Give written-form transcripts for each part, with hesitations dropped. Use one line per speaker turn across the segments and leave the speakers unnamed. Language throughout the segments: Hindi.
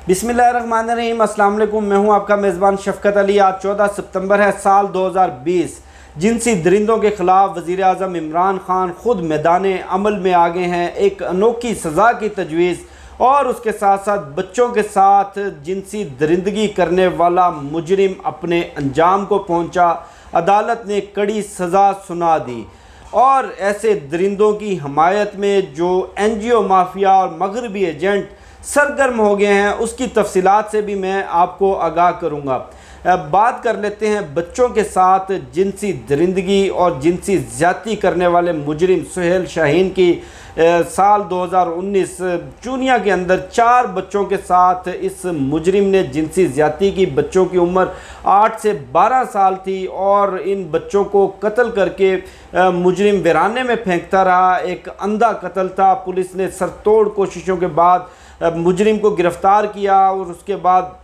बिस्मिल्लाहिर्रहमानिर्रहीम, अस्सलाम वालेकुम। मैं हूं आपका मेज़बान शफ़क़त अली। आज 14 सितंबर है साल 2020। जिनसी दरिंदों के ख़िलाफ़ वज़ीर आज़म इमरान ख़ान ख़ुद मैदान अमल में आ गए हैं। एक अनोखी सज़ा की तजवीज़ और उसके साथ साथ बच्चों के साथ जिनसी दरिंदगी करने वाला मुजरिम अपने अंजाम को पहुँचा। अदालत ने कड़ी सज़ा सुना दी और ऐसे दरिंदों की हमायत में जो NGO माफिया और मगरबी एजेंट सरगर्म हो गए हैं, उसकी तफसीलात से भी मैं आपको आगाह करूँगा। बात कर लेते हैं बच्चों के साथ जिनसी दरिंदगी और जिनसी ज़्यादती करने वाले मुजरिम सुहेल शाहीन की। साल 2019 चूनिया के अंदर 4 बच्चों के साथ इस मुजरिम ने जिनसी ज़्यादती की। बच्चों की उम्र 8 से 12 साल थी और इन बच्चों को कत्ल करके मुजरिम वीराने में फेंकता रहा। एक अंधा कत्ल था। पुलिस ने सरतोड़ कोशिशों के बाद मुजरिम को गिरफ़्तार किया और उसके बाद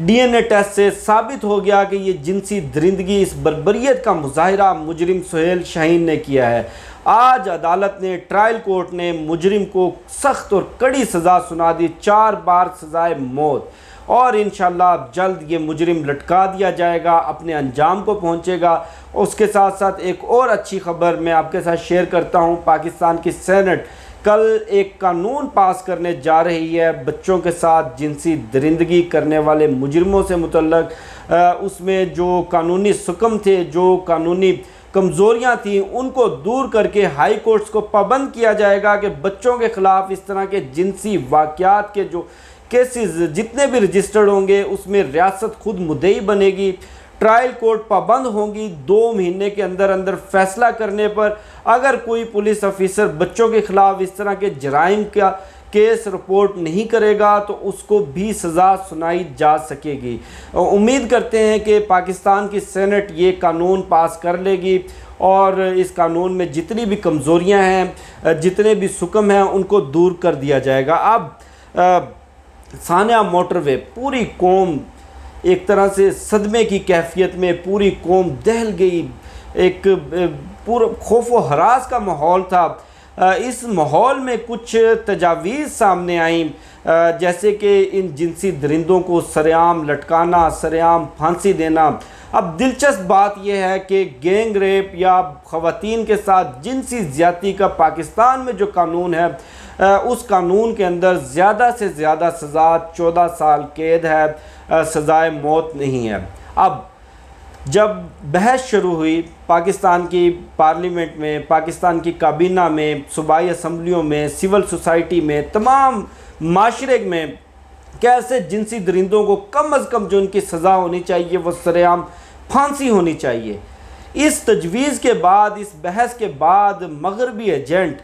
DNA टेस्ट से साबित हो गया कि ये जिनसी दरिंदगी, इस बर्बरियत का मुजाहिरा मुजरिम सुहेल शाहीन ने किया है। आज अदालत ने, ट्रायल कोर्ट ने मुजरिम को सख्त और कड़ी सज़ा सुना दी, 4 बार सज़ाए मौत। और इंशाअल्लाह जल्द ये मुजरिम लटका दिया जाएगा, अपने अंजाम को पहुँचेगा। उसके साथ साथ एक और अच्छी खबर मैं आपके साथ शेयर करता हूँ। पाकिस्तान की सेनेट कल एक कानून पास करने जा रही है बच्चों के साथ जिनसी दरिंदगी करने वाले मुजरिमों से मुतल्लक। उसमें जो कानूनी सुकम थे, जो कानूनी कमज़ोरियाँ थीं, उनको दूर करके हाई कोर्ट्स को पाबंद किया जाएगा कि बच्चों के ख़िलाफ़ इस तरह के जिनसी वाक़यात के जो केसेस जितने भी रजिस्टर्ड होंगे उसमें रियासत खुद मुद्दई बनेगी। ट्रायल कोर्ट पाबंद होंगी 2 महीने के अंदर अंदर फैसला करने पर। अगर कोई पुलिस ऑफिसर बच्चों के ख़िलाफ़ इस तरह के जराइम का केस रिपोर्ट नहीं करेगा तो उसको भी सज़ा सुनाई जा सकेगी। उम्मीद करते हैं कि पाकिस्तान की सेनेट ये कानून पास कर लेगी और इस कानून में जितनी भी कमज़ोरियां हैं, जितने भी सुकम हैं, उनको दूर कर दिया जाएगा। अब सानिया मोटरवे, पूरी कौम एक तरह से सदमे की कैफियत में, पूरी कौम दहल गई। एक पूरा खौफ व हरास का माहौल था। इस माहौल में कुछ तजावीज़ सामने आई, जैसे कि इन जिनसी दरिंदों को सरेआम लटकाना, सरेआम फांसी देना। अब दिलचस्प बात यह है कि गैंग रेप या ख़वातीन के साथ जिनसी ज़्यादती का पाकिस्तान में जो कानून है, उस कानून के अंदर ज़्यादा से ज़्यादा सज़ा 14 साल कैद है, सज़ाए मौत नहीं है। अब जब बहस शुरू हुई पाकिस्तान की पार्लियामेंट में, पाकिस्तान की काबीना में, सूबाई असम्बलियों में, सिविल सोसाइटी में, तमाम माशरे में, कैसे जिनसी दरिंदों को कम अज़ कम जो उनकी सज़ा होनी चाहिए वो सरेआम फांसी होनी चाहिए। इस तजवीज़ के बाद, इस बहस के बाद मगरबी एजेंट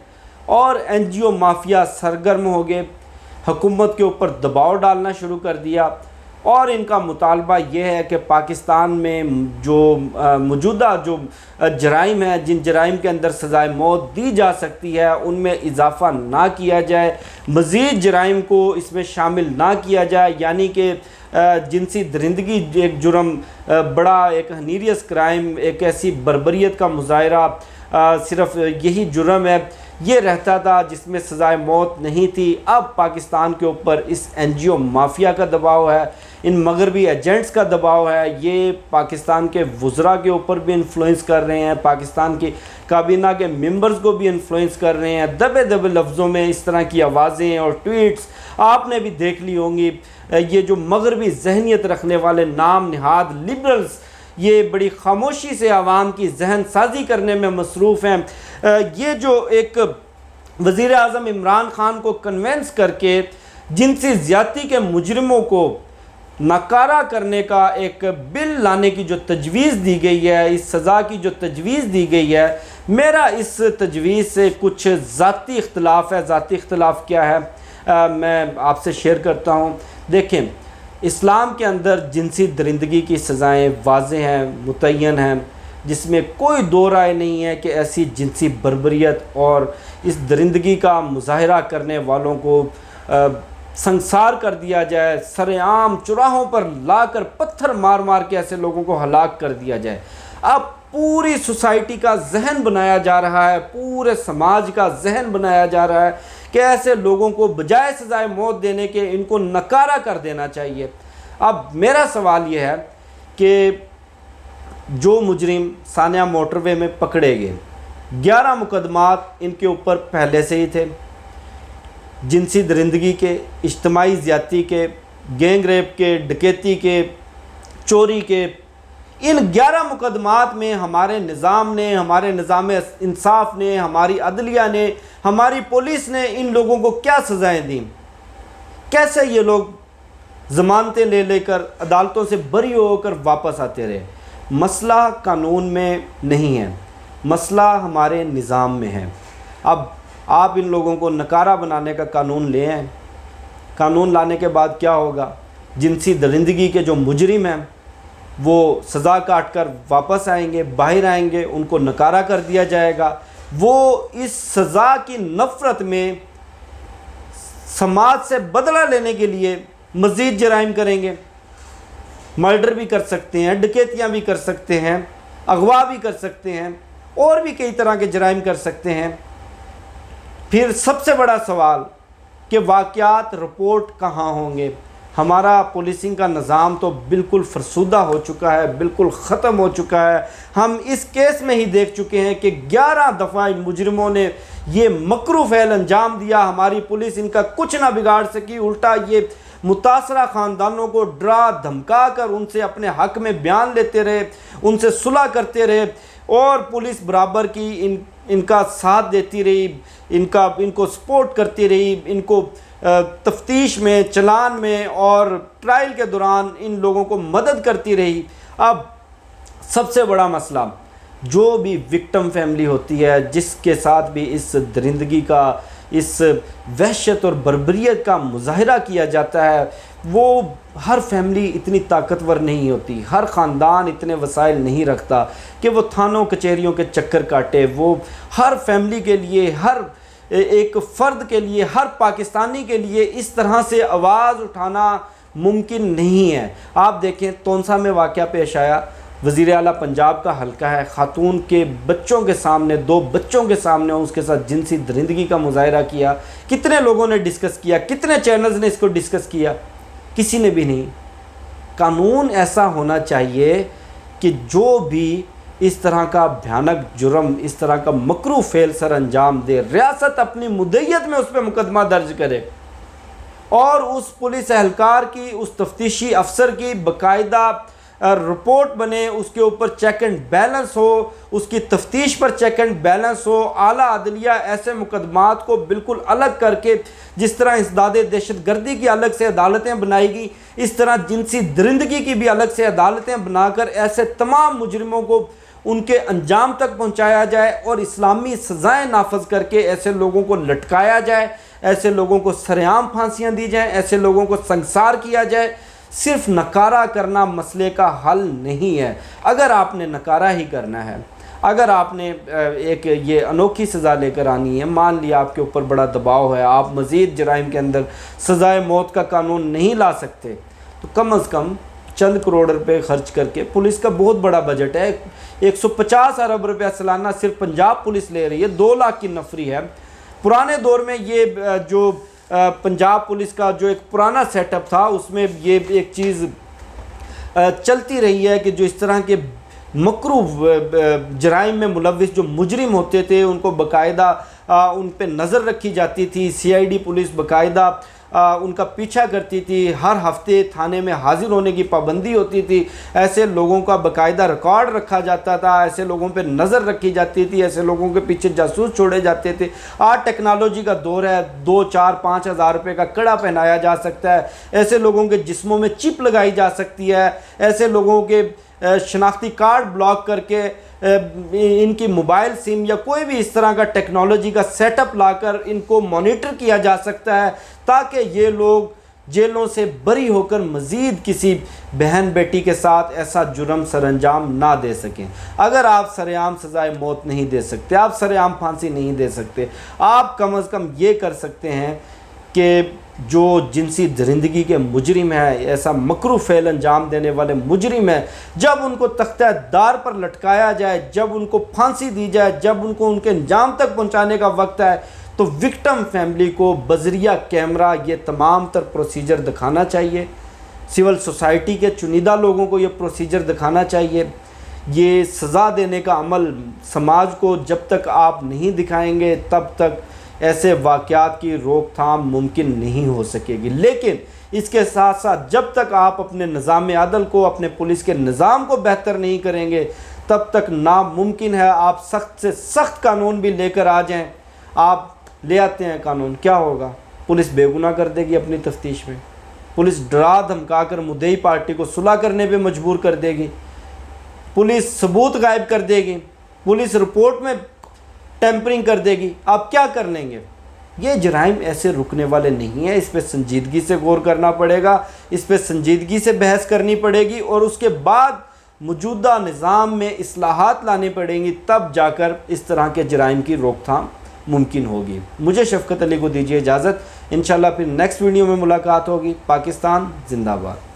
और NGO माफिया सरगर्म हो गए, हुकूमत के ऊपर दबाव डालना शुरू कर दिया और इनका मुतालबा यह है कि पाकिस्तान में जो मौजूदा जो जराइम है, जिन जराइम के अंदर सज़ाए मौत दी जा सकती है, उनमें इजाफ़ा ना किया जाए, मज़ीद जराइम को इसमें शामिल ना किया जाए। यानी कि जिनसी दरिंदगी एक जुर्म, बड़ा एक हनीरियस क्राइम, एक ऐसी बर्बरियत का मुजाहिरा, सिर्फ यही जुर्म है, ये रहता था जिसमें सज़ाए मौत नहीं थी। अब पाकिस्तान के ऊपर इस NGO माफिया का दबाव है, इन मगरबी एजेंट्स का दबाव है। ये पाकिस्तान के वज़रा के ऊपर भी इन्फ्लुएंस कर रहे हैं, पाकिस्तान की काबीना के मेंबर्स को भी इन्फ्लुएंस कर रहे हैं। दबे दबे लफ्ज़ों में इस तरह की आवाज़ें और ट्वीट्स आपने भी देख ली होंगी। ये जो मगरबी जहनीत रखने वाले नाम नहाद लिबरल्स, ये बड़ी खामोशी से आवाम की जहन साजी करने में मसरूफ़ हैं। ये जो एक वज़ीर आज़म इमरान ख़ान को कन्वेंस करके जिनसी ज़्यादती के मुजरिमों को नकारा करने का एक बिल लाने की जो तजवीज़ दी गई है, इस सज़ा की जो तजवीज़ दी गई है, मेरा इस तजवीज़ से कुछ ज़ाती इख्तलाफ है। ज़ाती इख्तलाफ क्या है, मैं आपसे शेयर करता हूँ। देखें, इस्लाम के अंदर जिनसी दरिंदगी की सज़ाएँ वाज़ेह हैं, मुतय्यन हैं, जिसमें कोई दो राय नहीं है कि ऐसी जिनसी बर्बरियत और इस दरिंदगी का मुजाहिरा करने वालों को संसार कर दिया जाए, सरेआम चौराहों पर लाकर पत्थर मार मार के ऐसे लोगों को हलाक कर दिया जाए। अब पूरी सोसाइटी का जहन बनाया जा रहा है, पूरे समाज का जहन बनाया जा रहा है कि ऐसे लोगों को बजाय सजाए मौत देने के इनको नकारा कर देना चाहिए। अब मेरा सवाल यह है कि जो मुजरिम सानिया मोटरवे में पकड़े गए, 11 मुकदमात इनके ऊपर पहले से ही थे, जिनसी दरिंदगी के, इज्तिमाई ज़्यादती के, गैंग रेप के, डकैती के, चोरी के। इन 11 मुकदमात में हमारे निज़ाम ने, हमारे निज़ाम इंसाफ ने, हमारी अदलिया ने, हमारी पुलिस ने इन लोगों को क्या सज़ाएं दी? कैसे ये लोग ज़मानतें ले लेकर अदालतों से बरी होकर वापस आते रहे? मसला कानून में नहीं है, मसला हमारे निज़ाम में है। अब आप इन लोगों को नकारा बनाने का कानून ले आए। कानून लाने के बाद क्या होगा? जिनसी दरिंदगी के जो मुजरिम हैं वो सज़ा काट कर वापस आएंगे, बाहर आएंगे, उनको नकारा कर दिया जाएगा। वो इस सज़ा की नफ़रत में समाज से बदला लेने के लिए मज़ीद जराइम करेंगे। मर्डर भी कर सकते हैं, डकैतियाँ भी कर सकते हैं, अगवा भी कर सकते हैं, और भी कई तरह के जराइम कर सकते हैं। फिर सबसे बड़ा सवाल कि वाक़यात रिपोर्ट कहाँ होंगे? हमारा पुलिसिंग का निज़ाम तो बिल्कुल फरसूदा हो चुका है, बिल्कुल ख़त्म हो चुका है। हम इस केस में ही देख चुके हैं कि 11 दफ़ा इन मुजरिमों ने ये मकरू फ़ैल अंजाम दिया। हमारी पुलिस इनका कुछ ना बिगाड़ सकी, उल्टा ये मुतासरा ख़ानदानों को डरा धमका कर उनसे अपने हक़ में बयान लेते रहे, उनसे सुलह करते रहे, और पुलिस बराबर की इनका साथ देती रही, इनको सपोर्ट करती रही, इनको तफ्तीश में, चलान में और ट्रायल के दौरान इन लोगों को मदद करती रही। अब सबसे बड़ा मसला, जो भी विक्टिम फैमिली होती है, जिसके साथ भी इस दरिंदगी का, इस वहशत और बर्बरियत का मुजाहिरा किया जाता है, वो हर फैमिली इतनी ताकतवर नहीं होती, हर ख़ानदान इतने वसाइल नहीं रखता कि वो थानों कचहरियों के चक्कर काटे। वो हर फैमिली के लिए, हर एक फ़र्द के लिए, हर पाकिस्तानी के लिए इस तरह से आवाज़ उठाना मुमकिन नहीं है। आप देखें, तोनसा में वाक़या पेश आया, वज़ीर आला पंजाब का हल्का है, ख़ातून के बच्चों के सामने, 2 बच्चों के सामने उसके साथ जिनसी दरिंदगी का मुजाहिरा किया। कितने लोगों ने डिस्कस किया? कितने चैनल्स ने इसको डिस्कस किया? किसी ने भी नहीं। कानून ऐसा होना चाहिए कि जो भी इस तरह का भयानक जुर्म, इस तरह का मकरू फेल सर अंजाम दे, रियासत अपनी मुद्दत में उस पर मुकदमा दर्ज करे और उस पुलिस एहलकार की, उस तफ्तीशी अफसर की बाकायदा रिपोर्ट बने, उसके ऊपर चेक एंड बैलेंस हो, उसकी तफ्तीश पर चेक एंड बैलेंस हो। आला अदलिया ऐसे मुकदमात को बिल्कुल अलग करके, जिस तरह इंसदादे दहशत गर्दी की अलग से अदालतें बनाएगी, इस तरह जिनसी दरिंदगी की भी अलग से अदालतें बनाकर ऐसे तमाम मुजरिमों को उनके अंजाम तक पहुंचाया जाए और इस्लामी सज़ाएं नाफज करके ऐसे लोगों को लटकाया जाए, ऐसे लोगों को सरेआम फांसियां दी जाएं, ऐसे लोगों को संसार किया जाए। सिर्फ नकारा करना मसले का हल नहीं है। अगर आपने नकारा ही करना है, अगर आपने एक ये अनोखी सज़ा लेकर आनी है, मान लिया आपके ऊपर बड़ा दबाव है, आप मज़ीद जराइम के अंदर सज़ाए मौत का कानून नहीं ला सकते, तो कम अज़ कम चंद करोड़ रुपए खर्च करके, पुलिस का बहुत बड़ा बजट है, 150 अरब रुपया सालाना सिर्फ पंजाब पुलिस ले रही है, 2 लाख की नफरी है। पुराने दौर में ये जो पंजाब पुलिस का जो एक पुराना सेटअप था, उसमें ये एक चीज़ चलती रही है कि जो इस तरह के मकरू जराइम में मुलविस जो मुजरिम होते थे, उनको बाकायदा उन पे नज़र रखी जाती थी। CID पुलिस बाकायदा उनका पीछा करती थी, हर हफ्ते थाने में हाजिर होने की पाबंदी होती थी, ऐसे लोगों का बाकायदा रिकॉर्ड रखा जाता था, ऐसे लोगों पे नज़र रखी जाती थी, ऐसे लोगों के पीछे जासूस छोड़े जाते थे। आज टेक्नोलॉजी का दौर है, 2, 4, 5 हज़ार रुपये का कड़ा पहनाया जा सकता है, ऐसे लोगों के जिस्मों में चिप लगाई जा सकती है, ऐसे लोगों के शनाख्ती कार्ड ब्लॉक करके इनकी मोबाइल सिम या कोई भी इस तरह का टेक्नोलॉजी का सेटअप लाकर इनको मॉनिटर किया जा सकता है, ताकि ये लोग जेलों से बरी होकर मज़ीद किसी बहन बेटी के साथ ऐसा जुर्म सरअंजाम ना दे सकें। अगर आप सरेआम सज़ाए मौत नहीं दे सकते, आप सरेआम फांसी नहीं दे सकते, आप कम अज़ कम ये कर सकते हैं कि जो जिनसी दरिंदगी के मुजरिम है, ऐसा मकरू फ़ेल अंजाम देने वाले मुजरिम है, जब उनको तख्ता दार पर लटकाया जाए, जब उनको फांसी दी जाए, जब उनको उनके अंजाम तक पहुंचाने का वक्त है, तो विक्टिम फैमिली को बजरिया कैमरा ये तमाम तर प्रोसीजर दिखाना चाहिए। सिविल सोसाइटी के चुनिंदा लोगों को ये प्रोसीजर दिखाना चाहिए। ये सज़ा देने का अमल समाज को जब तक आप नहीं दिखाएंगे तब तक ऐसे वाक़यात की रोकथाम मुमकिन नहीं हो सकेगी। लेकिन इसके साथ साथ जब तक आप अपने निज़ाम अदल को, अपने पुलिस के निज़ाम को बेहतर नहीं करेंगे तब तक नामुमकिन है आप सख्त से सख्त कानून भी लेकर आ जाएं। आप ले आते हैं कानून, क्या होगा? पुलिस बेगुनाह कर देगी अपनी तफ्तीश में, पुलिस डरा धमका कर मुद्दई पार्टी को सुलह करने पे मजबूर कर देगी, पुलिस सबूत गायब कर देगी, पुलिस रिपोर्ट में टेम्परिंग कर देगी। आप क्या कर लेंगे? ये जराइम ऐसे रुकने वाले नहीं हैं। इस पर संजीदगी से गौर करना पड़ेगा, इस पर संजीदगी से बहस करनी पड़ेगी और उसके बाद मौजूदा निज़ाम में इस्लाहात लानी पड़ेंगी, तब जाकर इस तरह के जराइम की रोकथाम मुमकिन होगी। मुझे शफकत अली को दीजिए इजाज़त। इंशाल्लाह फिर नेक्स्ट वीडियो में मुलाकात होगी। पाकिस्तान जिंदाबाद।